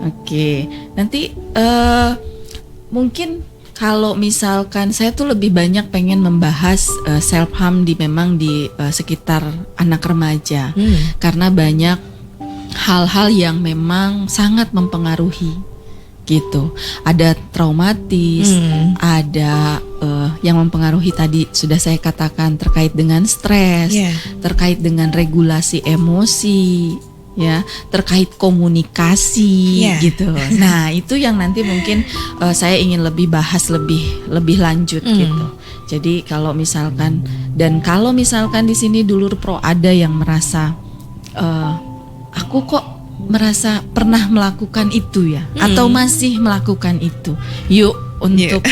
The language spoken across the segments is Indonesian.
Oke, nanti mungkin kalau misalkan saya tuh lebih banyak pengen membahas self harm memang di sekitar anak remaja, karena banyak hal-hal yang memang sangat mempengaruhi gitu. Ada traumatis, ada yang mempengaruhi tadi sudah saya katakan terkait dengan stres, terkait dengan regulasi emosi, ya, terkait komunikasi gitu. Nah, itu yang nanti mungkin saya ingin lebih bahas lebih lanjut gitu. Jadi kalau misalkan di sini dulur pro ada yang merasa aku kok merasa pernah melakukan itu ya, atau masih melakukan itu. Yuk untuk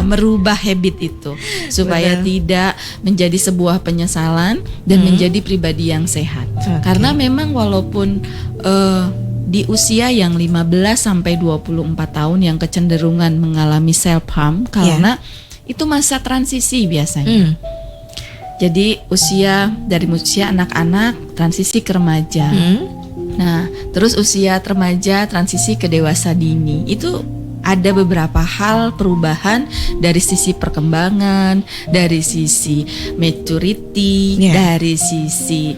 merubah habit itu supaya tidak menjadi sebuah penyesalan dan menjadi pribadi yang sehat. Karena memang walaupun di usia yang 15 sampai 24 tahun yang kecenderungan mengalami self harm karena itu masa transisi biasanya. Jadi dari usia anak-anak transisi ke remaja. Nah, terus usia remaja transisi ke dewasa dini. Itu ada beberapa hal perubahan dari sisi perkembangan, dari sisi maturity, dari sisi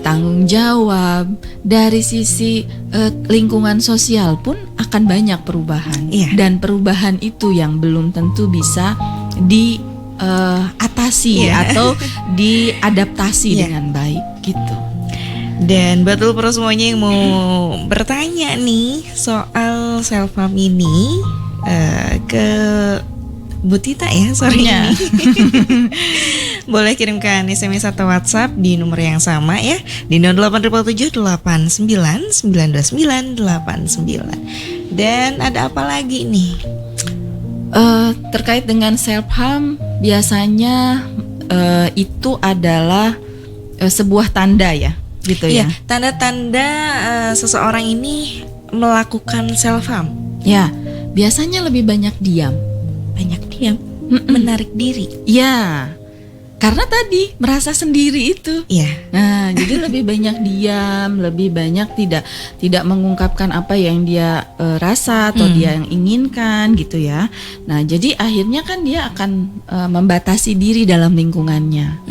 tanggung jawab, dari sisi lingkungan sosial pun akan banyak perubahan. Dan perubahan itu yang belum tentu bisa diatasi atau diadaptasi dengan baik gitu. Dan betul pro semuanya yang mau bertanya nih soal self harm ini ke Bu Tita ya sore ini. Boleh kirimkan SMS atau WhatsApp di nomor yang sama ya, di 0877899989. Dan ada apa lagi nih? Terkait dengan self harm biasanya itu adalah sebuah tanda ya. Gitu ya. Tanda-tanda seseorang ini melakukan self harm. Ya, biasanya lebih banyak diam. Menarik diri. Ya. Karena tadi merasa sendiri itu. Nah, jadi lebih banyak diam, lebih banyak tidak mengungkapkan apa yang dia rasa atau dia yang inginkan gitu ya. Nah, jadi akhirnya kan dia akan membatasi diri dalam lingkungannya.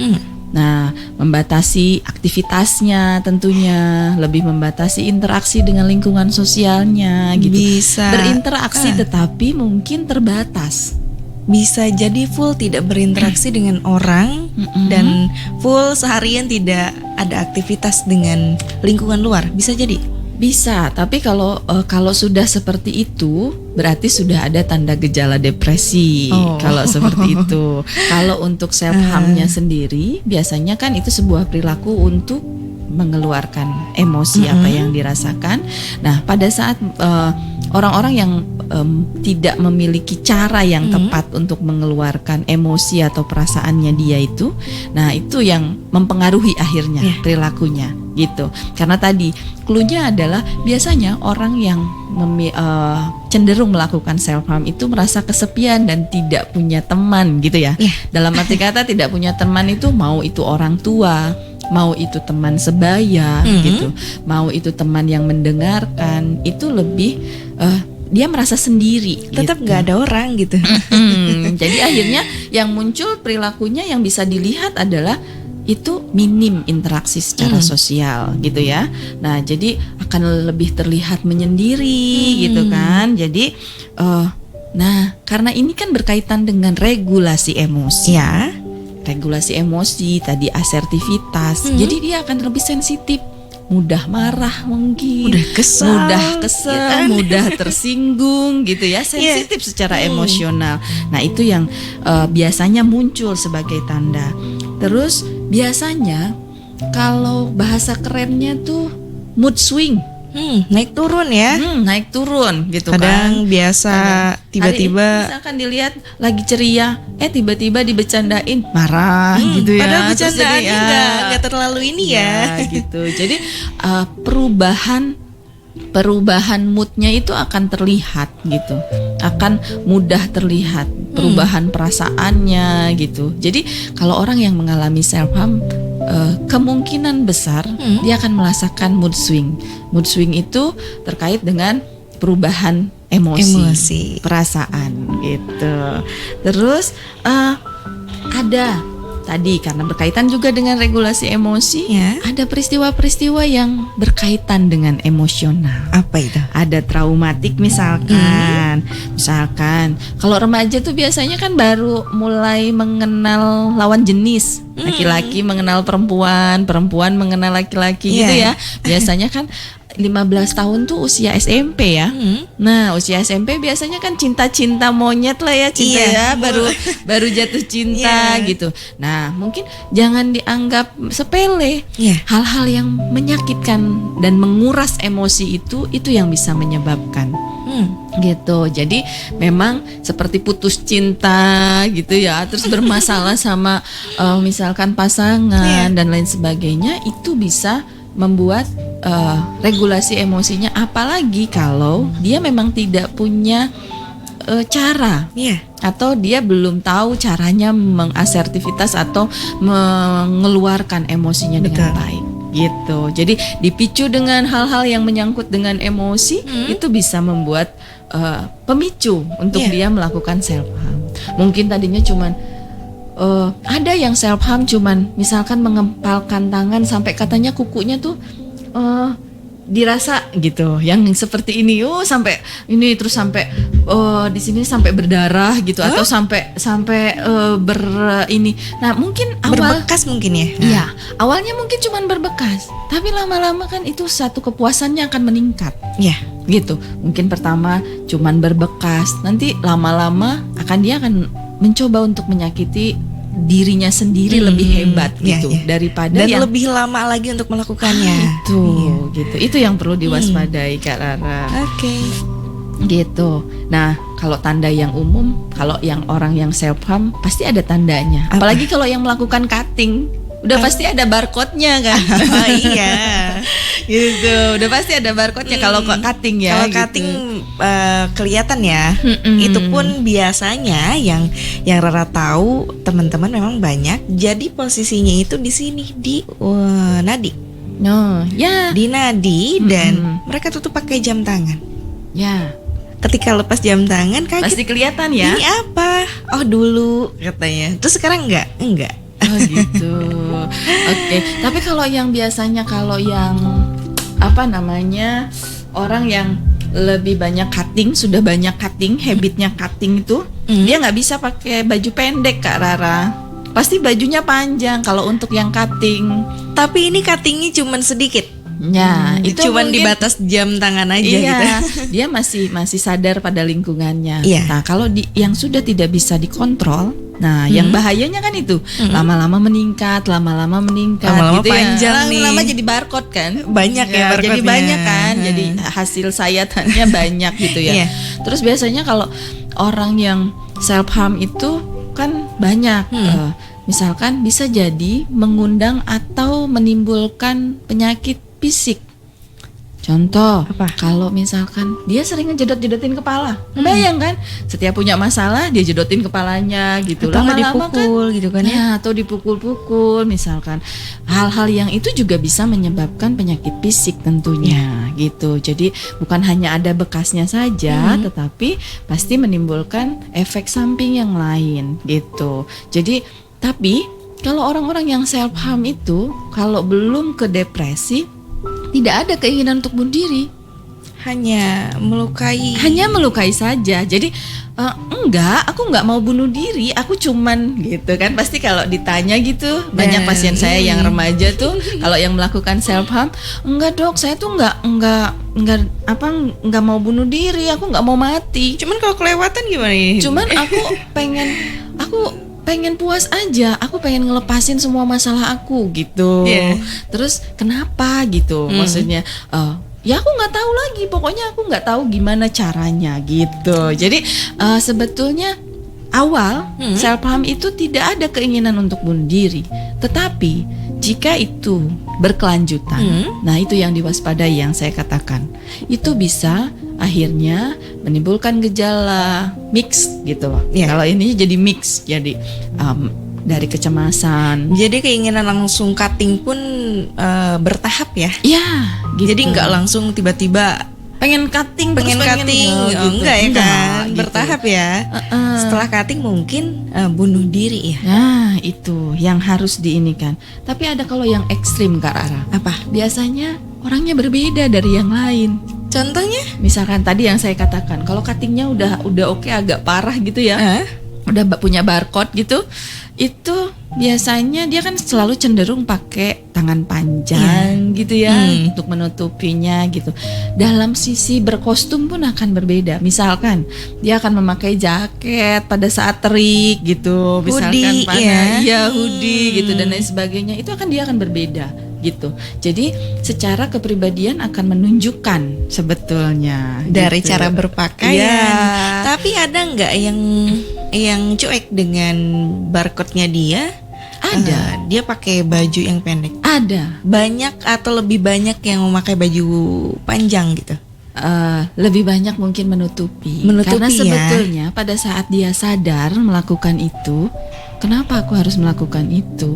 Nah, membatasi aktivitasnya tentunya, lebih membatasi interaksi dengan lingkungan sosialnya gitu. Bisa berinteraksi tetapi mungkin terbatas. Bisa jadi full tidak berinteraksi dengan orang dan full seharian tidak ada aktivitas dengan lingkungan luar. Bisa jadi. Bisa, tapi kalau sudah seperti itu berarti sudah ada tanda gejala depresi. Kalau seperti itu. Kalau untuk self harmnya sendiri biasanya kan itu sebuah perilaku untuk mengeluarkan emosi apa yang dirasakan. Nah, pada saat orang-orang yang tidak memiliki cara yang tepat untuk mengeluarkan emosi atau perasaannya dia itu, nah itu yang mempengaruhi akhirnya perilakunya gitu. Karena tadi cluenya adalah biasanya orang yang cenderung melakukan self harm itu merasa kesepian dan tidak punya teman gitu ya. Dalam arti kata tidak punya teman itu mau itu orang tua, mau itu teman sebaya gitu, mau itu teman yang mendengarkan, itu lebih dia merasa sendiri. Tetap gitu. gak ada orang gitu. Jadi akhirnya yang muncul perilakunya yang bisa dilihat adalah itu minim interaksi secara sosial gitu ya. Nah, jadi akan lebih terlihat menyendiri gitu kan. Jadi nah, karena ini kan berkaitan dengan regulasi emosi. Regulasi emosi tadi, asertivitas. Jadi dia akan lebih sensitif, mudah marah mungkin, mudah kesal, mudah tersinggung gitu ya, sensitif secara emosional. Nah, itu yang biasanya muncul sebagai tanda. Terus biasanya kalau bahasa kerennya tuh mood swing. Naik turun ya. Naik turun gitu. Kadang biasa tiba-tiba misalkan dilihat lagi ceria, tiba-tiba dibecandain marah gitu ya. Padahal bercandaannya nggak terlalu ini ya gitu. Jadi perubahan moodnya itu akan terlihat gitu, akan mudah terlihat perubahan perasaannya gitu. Jadi kalau orang yang mengalami self harm kemungkinan besar dia akan merasakan mood swing. Mood swing itu terkait dengan perubahan emosi. Perasaan gitu. Terus ada tadi karena berkaitan juga dengan regulasi emosi, ada peristiwa-peristiwa yang berkaitan dengan emosional. Apa itu? Ada traumatik misalkan. Misalkan kalau remaja tuh biasanya kan baru mulai mengenal lawan jenis. Laki-laki mengenal perempuan, perempuan mengenal laki-laki gitu ya. Biasanya kan 15 tahun tuh usia SMP ya. Nah, usia SMP biasanya kan cinta-cinta monyet lah ya, cinta ya, baru jatuh cinta gitu. Nah, mungkin jangan dianggap sepele. Hal-hal yang menyakitkan dan menguras emosi itu yang bisa menyebabkan gitu. Jadi memang seperti putus cinta gitu ya, terus bermasalah sama misalkan pasangan dan lain sebagainya, itu bisa membuat regulasi emosinya, apalagi kalau dia memang tidak punya cara atau dia belum tahu caranya mengasertivitas atau mengeluarkan emosinya dengan baik gitu. Jadi dipicu dengan hal-hal yang menyangkut dengan emosi, itu bisa membuat pemicu untuk dia melakukan self harm. Mungkin tadinya cuman ada yang self harm cuman misalkan mengepalkan tangan sampai katanya kukunya tuh dirasa gitu, yang seperti ini, sampai ini, terus sampai di sini sampai berdarah gitu, atau sampai ini. Nah, mungkin berbekas mungkin ya. Iya, awalnya mungkin cuman berbekas, tapi lama-lama kan itu satu kepuasannya akan meningkat. Gitu. Mungkin pertama cuman berbekas, nanti lama-lama dia akan mencoba untuk menyakiti dirinya sendiri lebih hebat gitu daripada dan yang lebih lama lagi untuk melakukannya. Itu yang perlu diwaspadai Kak Rara. Gitu. Nah, kalau tanda yang umum, kalau yang orang yang self harm pasti ada tandanya. Apalagi kalau yang melakukan cutting, udah pasti ada barcode-nya kan. Gitu. Udah pasti ada barcode-nya kalau cutting ya. Kalau cutting kelihatan ya. Itu pun biasanya yang Rara tahu, teman-teman memang banyak. Jadi posisinya itu di sini di nadi. Di nadi dan mereka tutup pakai jam tangan. Ketika lepas jam tangan kaget. Pasti kelihatan ya. Ini apa? Oh, dulu katanya. Terus sekarang enggak. Oh gitu. Oke. Tapi kalau yang biasanya orang yang lebih banyak cutting, sudah banyak cutting, habitnya cutting itu, dia nggak bisa pakai baju pendek Kak Rara. Pasti bajunya panjang kalau untuk yang cutting. Tapi ini cuttingnya cuman sedikit. Itu cuman di batas jam tangan aja gitu. Dia masih sadar pada lingkungannya. Nah, kalau yang sudah tidak bisa dikontrol, yang bahayanya kan itu lama-lama meningkat lama-lama gitu panjang nih. Lama jadi barcode kan. Banyak ya jadi banyak kan. Jadi hasil sayatannya banyak gitu ya. Terus biasanya kalau orang yang self harm itu kan banyak. Misalkan bisa jadi mengundang atau menimbulkan penyakit fisik. Contoh, kalau misalkan dia sering ngejedot-jedotin kepala, bayang kan? Setiap punya masalah dia jedotin kepalanya gitu. Lama-lama dipukul kan, gitu kan ya? Atau dipukul-pukul misalkan. Hal-hal yang itu juga bisa menyebabkan penyakit fisik tentunya gitu. Jadi bukan hanya ada bekasnya saja, tetapi pasti menimbulkan efek samping yang lain gitu. Jadi tapi kalau orang-orang yang self harm itu kalau belum ke depresi, tidak ada keinginan untuk bunuh diri, hanya melukai saja. Jadi aku nggak mau bunuh diri, aku cuman gitu kan. Pasti kalau ditanya gitu, banyak pasien saya yang remaja tuh kalau yang melakukan self harm, enggak dok, saya tuh nggak mau bunuh diri, aku nggak mau mati. Cuman kalau kelewatan gimana ya? Cuman aku pengen puas aja, aku pengen ngelepasin semua masalah aku gitu. Terus kenapa gitu? Maksudnya ya aku nggak tahu lagi, pokoknya aku nggak tahu gimana caranya gitu. Jadi sebetulnya awal self harm itu tidak ada keinginan untuk bunuh diri, tetapi jika itu berkelanjutan, nah itu yang diwaspadai, yang saya katakan, itu bisa akhirnya menimbulkan gejala mix gitu loh. Kalau ini jadi mix, jadi dari kecemasan. Jadi keinginan langsung cutting pun bertahap ya? Gitu. Jadi nggak langsung tiba-tiba pengen cutting, pengen terus cutting, gitu. enggak ya kan, gitu. bertahap ya. Setelah cutting mungkin bunuh diri ya. Nah itu yang harus diinikan. Tapi ada kalau yang ekstrim Kak Rara. Apa? Biasanya orangnya berbeda dari yang lain. Contohnya? Misalkan tadi yang saya katakan, kalau cuttingnya udah oke, agak parah gitu ya, udah punya barcode gitu, itu biasanya dia kan selalu cenderung pakai tangan panjang gitu ya, untuk menutupinya gitu. Dalam sisi berkostum pun akan berbeda. Misalkan dia akan memakai jaket pada saat terik gitu, misalkan hoodie, hoodie gitu dan lain sebagainya, itu dia akan berbeda gitu. Jadi secara kepribadian akan menunjukkan sebetulnya dari gitu. cara berpakaian. Tapi ada nggak yang cuek dengan barcode-nya dia? Ada. Dia pakai baju yang pendek. Ada. Banyak atau lebih banyak yang memakai baju panjang gitu? Lebih banyak mungkin menutupi. Karena sebetulnya pada saat dia sadar melakukan itu, kenapa aku harus melakukan itu?